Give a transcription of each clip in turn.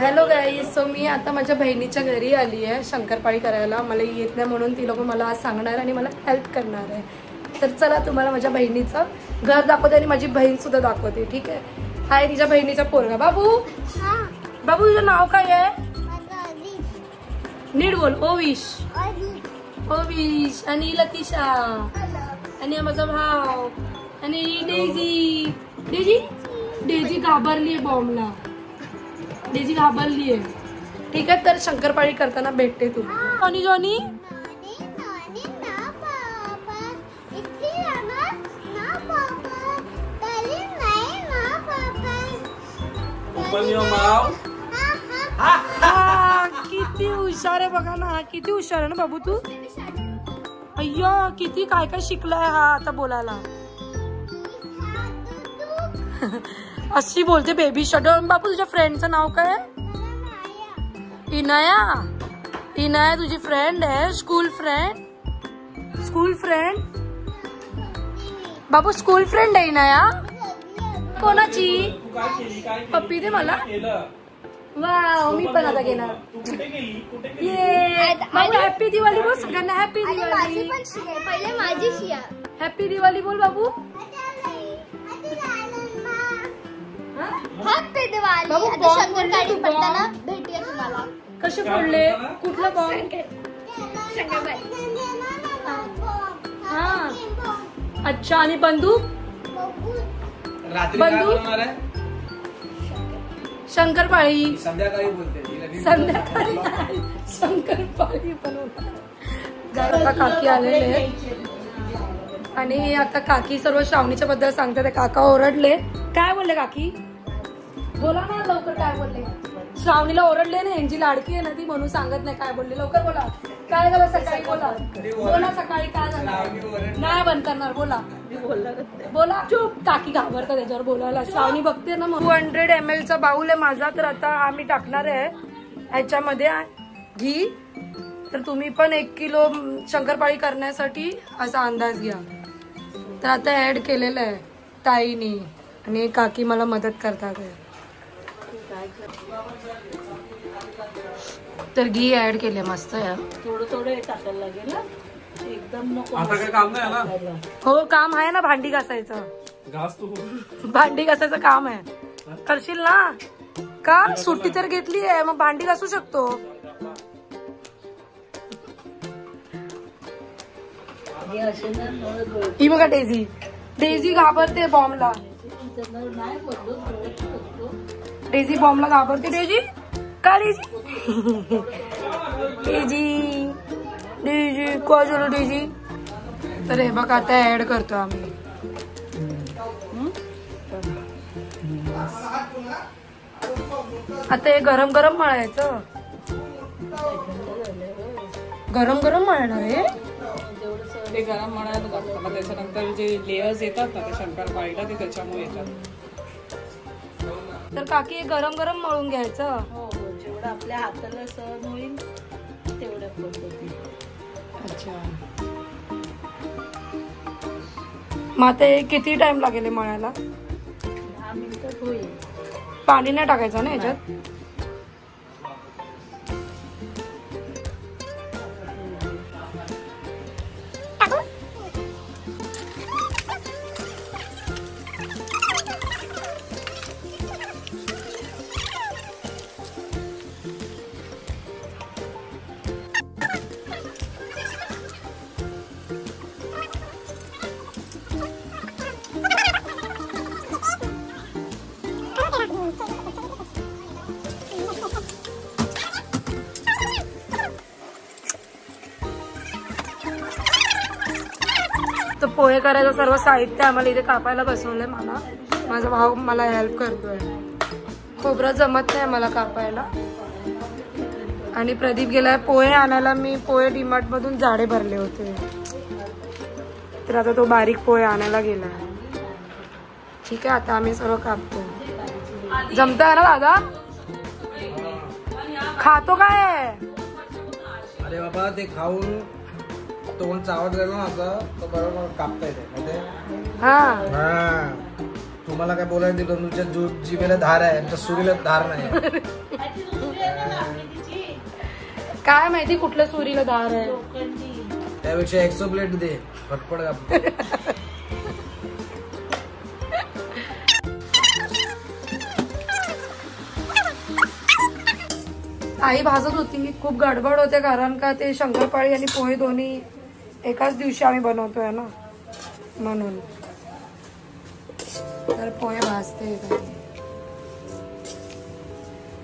Hello guys, so मी आता माझ्या बहिणीच्या घरी आली आहे शंकरपाळी करायला. मला येत नाही म्हणून ती लोक मला आज सांगणार आणि मला हेल्प करणार आहे. तर चला तुम्हाला माझ्या बहिणीचं घर दाखवते आणि माझी बहीण सुद्धा दाखवते. ठीक आहे. हाय तिच्या बहिणीचा पोरगा. बाबू बाबू तुझं नाव काय आहे? नीट बोल. ओविश. ओविश आणि लतिशा आणि माझा भाव आणि डेझी. डेझी डेझी घाबरली आहे बॉम्बला. डेझी घाबरली आहे. ठीक आहे. तर शंकरपाळी करताना भेटते तू. जॉनी जॉनी किती हुशार आहे बघा ना. किती हुशार आहे ना बाबू तू. अय्यो किती काय काय शिकलाय हा आता बोलायला. अशी बोलते बेबी शटल. बाबू तुझ्या फ्रेंडचं नाव काय? इनाया. इनाया तुझी फ्रेंड आहे? School friend? स्कूल फ्रेंड बाबू स्कूल फ्रेंड आहे इनाया. कोणाची? पप्पी दे मला. वाव मी पण आता घेणार. ये बाबू हॅपी दिवाळी बोल सगळ्यांना. हॅपी दिवाळी. पहिले माझी शिया. हॅपी दिवाळी बोल बाबू. हॅपी दिवाळी. आता शंकरपाळी पडताना भेटूया तुम्हाला. कसे फोडले? कुठलं बॉम्ब? हा अच्छा. आणि बंदूक? बंदूक शंकरपाळी. संध्याकाळी बोलते. संध्याकाळी शंकरपाळी बनवणार. आता काकी आलेले आणि आता काकी सर्व श्रावणीच्या बद्दल सांगतात. काका ओरडले. काय बोलले काकी? बोला ना लवकर. काय बोलले? श्रावणीला ओरडले ना. यांची लाडकी आहे ना ती म्हणून सांगत नाही. काय बोलले लवकर बोला. काय झालं सकाळी? बोला बोला सकाळी काय झालं. नाही बंद करणार. बोला बोला. चुप. काकी घाबरतात त्याच्यावर बोलायला. श्रावणी बघते ना. 200 ml चा बाऊल आहे माझा. तर आता आम्ही टाकणार आहे ह्याच्यामध्ये घी. तर तुम्ही पण 1 किलो शंकरपाळी करण्यासाठी असा अंदाज घ्या. तर आता ऍड केलेलं आहे ताईनी आणि काकी मला मदत करतात. तर घी ऍड केले मस्त आहे. थोडं थोडं टाकायला लागेल. एकदम नको. आता काय काम नाही ना. हो काम आहे ना. भांडी घासायचं. भांडी घासायचं काम आहे. करशील ना? का सुट्टी तर घेतली आहे मग भांडी घासू शकतो. ही बघा डेझी. डेझी घाबरते बॉम्बला. डेझी बॉम्बला घाबरते. डेझी का? डेझी डेझी डेझी काय झालं डेझी? तर हे बघ आता ऍड करतो आम्ही. आता हे गरम गरम मळायचं. गरम गरम मळणार आहे. ते गरम म्हणायला लागतं. त्याच्यानंतर जे लेयर्स येतात ना ते शंकरपाळीला ते त्याच्यामुळे येतात. तर काकी हे गरम गरम मळून घ्यायचं. हो जेवढं आपल्या हाताला सहन होईल तेवढ्या पद्धतीने. अच्छा. मग आता हे किती टाइम लागेल मळायला? 10 मिनिटात होईल. पाणी नाही टाकायचं ना याच्यात? तर पोहे करायचं सर्व साहित्य आम्हाला इथे कापायला बसवलंय. माझा भाऊ मला हेल्प करतोय. खोबरं जमत नाही मला कापायला. आणि प्रदीप गेलाय पोहे आणायला. मी पोहे डीमार्ट मधून जाडे भरले होते. तर आता तो बारीक पोहे आणायला गेलाय. ठीक आहे. आता आम्ही सर्व कापतो. जमतंय ना दादा? खातो काय? अरे बाबा ते खाऊन तोंड चावत गेलो ना असं तर बरोबर कापता येते. हा तुम्हाला काय बोलायला दिलं, तुमच्या जिभेला धार आहे, आमच्या सुरीला धार नाही. काय माहिती कुठल्या सुरीला धार आहे. त्यापेक्षा एक्सो प्लेट दे, फटफट कापते. आई भाजत होती, खूप गडबड होते कारण का ते शंकरपाळी आणि पोहे दोन्ही एकाच दिवशी आम्ही बनवतोय ना, म्हणून. तर पोहे भाजते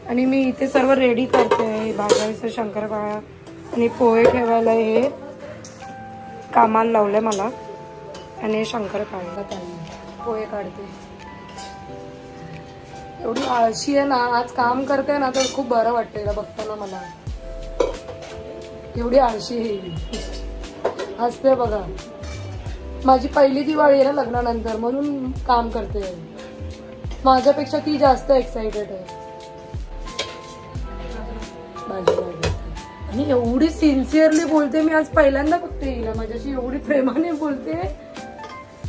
आणि मी इथे सर्व रेडी करते. भाजायचं शंकरपाळ्या आणि पोहे ठेवायला हे कामाला लावलंय मला, आणि शंकरपाळ्या पोहे काढते. एवढी आळशी आहे ना, आज काम करते ना तर खूप बरं वाटतंय बघताना मला. एवढी आळशी असते बघा. माझी पहिली दिवाळी आहे ना लग्नानंतर, म्हणून काम करते. माझ्यापेक्षा ती जास्त एक्साइटेड आहे. आणि एवढी सिन्सिअरली बोलते मी, आज पहिल्यांदा बघते हिला. माझ्याशी एवढी प्रेमाने बोलते,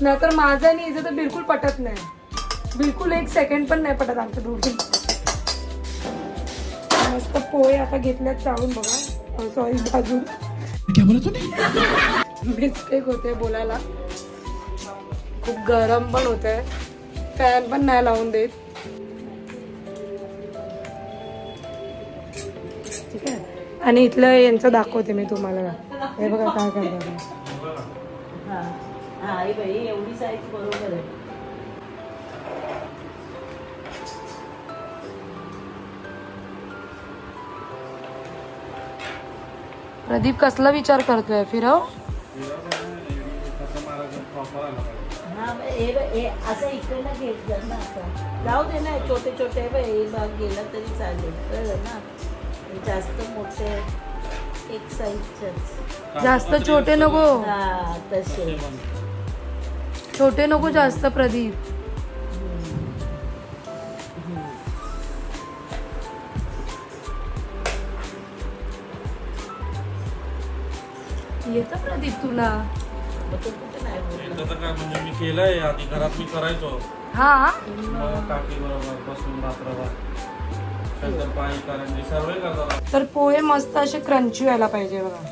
नाहीतर माझं आणि हिचं तर बिलकुल पटत नाही. बिलकुल 1 सेकंड पण नाही पटत आमच्या दोघी. मस्त पोहे आता घेतल्यात चाळून बघा, सॉरी भाजून. मिस्टेक होते बोलायला. खूप गरम पण होत आहे, फॅन पण नाही लावून देत. ठीक आहे. आणि इथलं यांचं दाखवते मी तुम्हाला. हे बघा काय करतात. एवढी साईज बरोबर आहे. प्रदीप कसला विचार करतोय, फिरव. असं इकडे ना घेत जा ना, असं जाऊ दे ना. छोटे छोटे हे भाग गेला तरी चालेल, कळलं ना. जास्त मोठे एक साईजच, जास्त छोटे नको. हा तसे छोटे नको जास्त प्रदीप. येतं प्रदीप तुला. काय म्हणजे मी केलंय आधी घरात, मी करायचो. हा काकी बरोबर बसून रात्रभर शंकरपाळी करंजी सर्व करतात. तर पोहे मस्त असे क्रंची व्हायला पाहिजे बघा,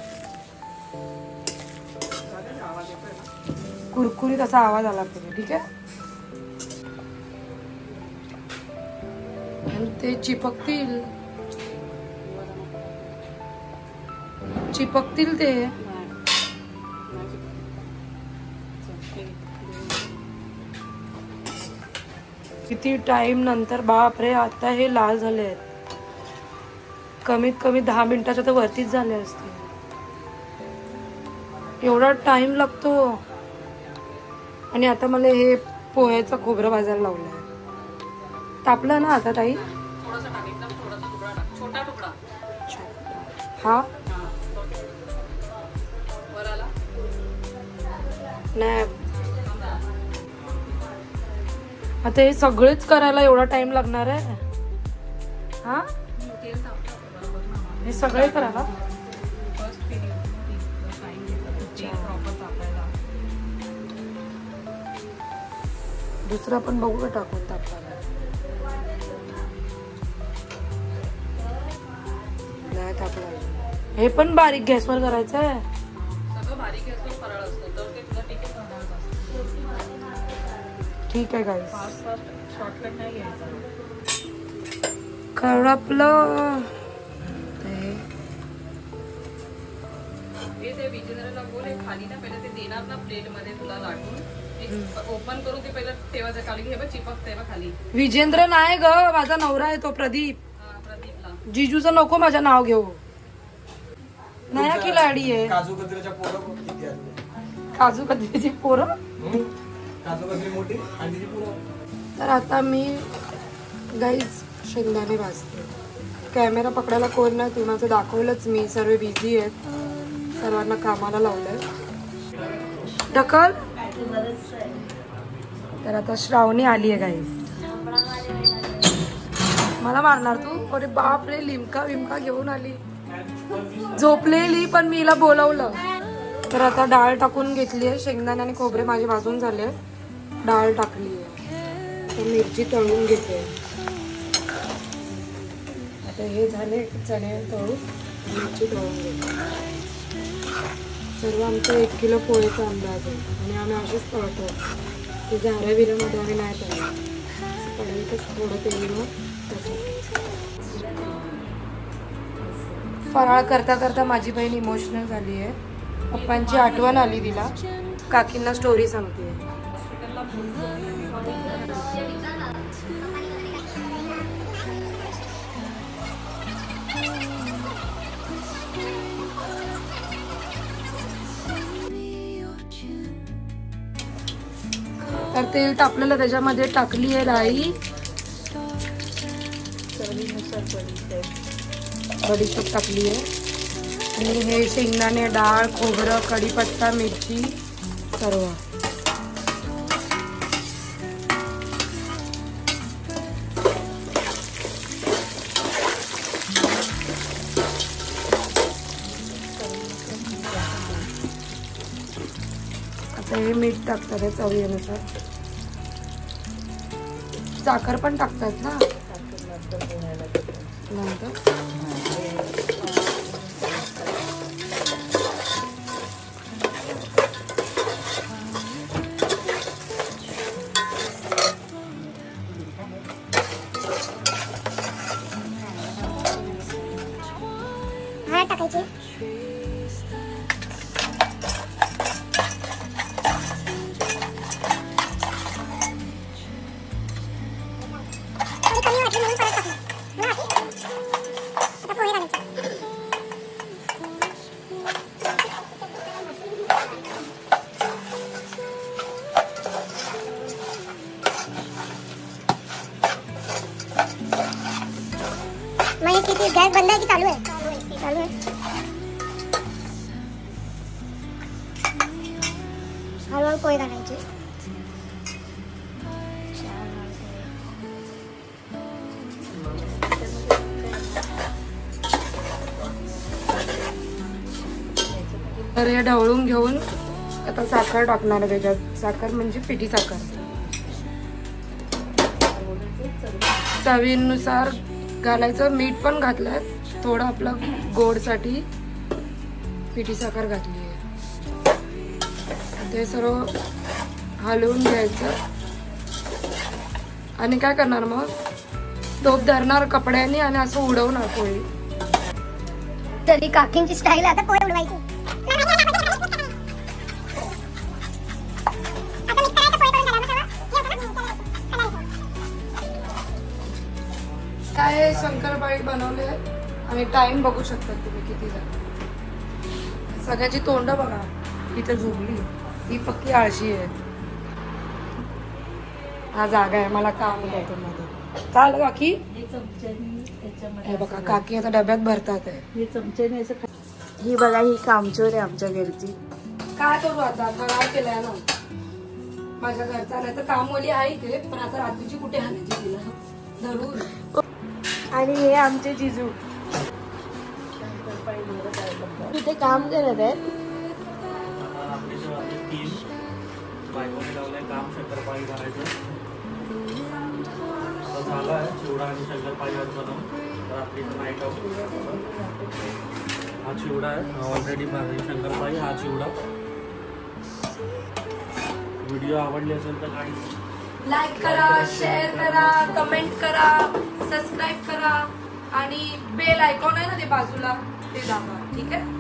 कुरकुरीत असा आवाज आला पाहिजे. ठीक आहे. आणि ते चिपकतील ते. किती टाइम नंतर, बापरे, आता हे लाल झाले आहेत. कमीत कमी 10 मिनिटाच्या तर वरतीच झाले असते. एवढा टाइम लागतो. आणि आता मला हे पोह्याचा खोबरं भाजायला लावलंय. तापलं ना आता ताई. हा नाही, आता हे सगळेच करायला एवढा टाइम लागणार आहे. हा हे सगळे करायला दुसरा पण बघू का टाकून तापला. नाही तापला. हे पण बारीक गॅसवर करायचं आहे. ठीक आहे गाईस. करपलं ते विजेंद्रला बोले खाली ना पहिले ते देणार ना प्लेट मध्ये तुला लाटून ओपन करून ते पहिलं ठेवायचं खाली. हे बघ चिपकतंय बघ खाली. विजेंद्र नाही ग, माझा नवरा आहे तो प्रदीप. प्रदीपला जिजूचं नको माझं नाव घेऊ. नाही की लाडी आहे. काजू कतरीच्या पोरं किती आहेत? काजू कतरीची पोरं. काजू कतरी मोठी आणि तिची पोरं. तर आता मी गाईज शेंगदाणे भाजते. कॅमेरा पकडायला कोण नाही, तुम्हाला दाखवलंच मी. सर्व बिझी आहेत, सर्वांना कामाला लावलंय. ढकल. तर आता श्रावणी आली आहे गाईज. मला मारणार तू? अरे बाप रे, लिमका विमका घेऊन आली. झोपलेली पण मी हिला बोलवलं. तर आता डाळ टाकून घेतली आहे. शेंगदाणे आणि खोबरे माझे भाजून झाले. डाळ टाकली आहे. मिरची तळून घेते. आता हे झाले चणे तळून मिरची तळून घेते. सर्व आमचं 1 किलो पोळीचा अंदाज आहे आणि आम्ही असेच तळतो. ते झाऱ्या बिऱ्यामध्ये आम्ही नाही तळत. कढईतच थोडं तेल फराळ करता करता माझी बहीण इमोशनल झाली आहे. पप्पांची आठवण आली तिला. काकींना स्टोरी सांगते. तर तेल तापलेलं त्याच्यामध्ये टाकली आहे राई, बडीशेप टाकली आहे आणि हे शेंगदाणे, डाळ, खोबरं, कढीपत्ता, मिरची सर्व. आता हे मीठ टाकतात आहे चवीनुसार. साखर पण टाकतात ना नंतर. टाकायचे गॅस बंद आहे की चालू आहे? चालू आहे. हळूहळू पोहे घालायचे. तर हे ढवळून घेऊन आता साखर टाकणार आहे त्याच्यात. साखर म्हणजे पिठी साखर. चवीनुसार घालायचं. मीठ पण घातलंय थोडं आपलं गोडसाठी. पिठी साखर घातली आहे. ते सर्व हलवून घ्यायचं आणि काय करणार मग टोप धरणार कपड्याने आणि असं उडवणार पोळी. तरी काकींची स्टाईल आता पोहे उडवायची. काय शंकरपाळी बनवले आणि टाइम बघू शकता तुम्ही किती झालं. सगळ्याची तोंड बघा इथे झुकली. ही पक्की आळशी आहे. हा जागा आहे मला काम करतो मध्ये. चाल काकी हे बघा काकी आता डब्यात भरतात आहे. हे चमच्याने असं ही बघा ही कामचोर आहे आमच्या घरची. काय करू आता फराळ केलाय ना माझ्या घरचा. नाही तर कामवाली आहे इथे पण आता रात्रीची कुठे आणायची तिला धरून. आणि हे आमचे जिजू तिथे काम करत आहेत. बायकोने लावलंय काम शंकरपाळी करायचं. आता झालं आहे चिवडा आणि शंकरपाळी बनवून. रात्रीचं नाईट आउट. हा चिवडा आहे ऑलरेडी शंकरपाळी. हा चिवडा. व्हिडिओ आवडली असेल तर काही लाईक करा, शेअर करा, कमेंट करा, सबस्क्राईब करा आणि बेल आयकॉन आहे ना ते बाजूला ते दाबा. ठीक आहे.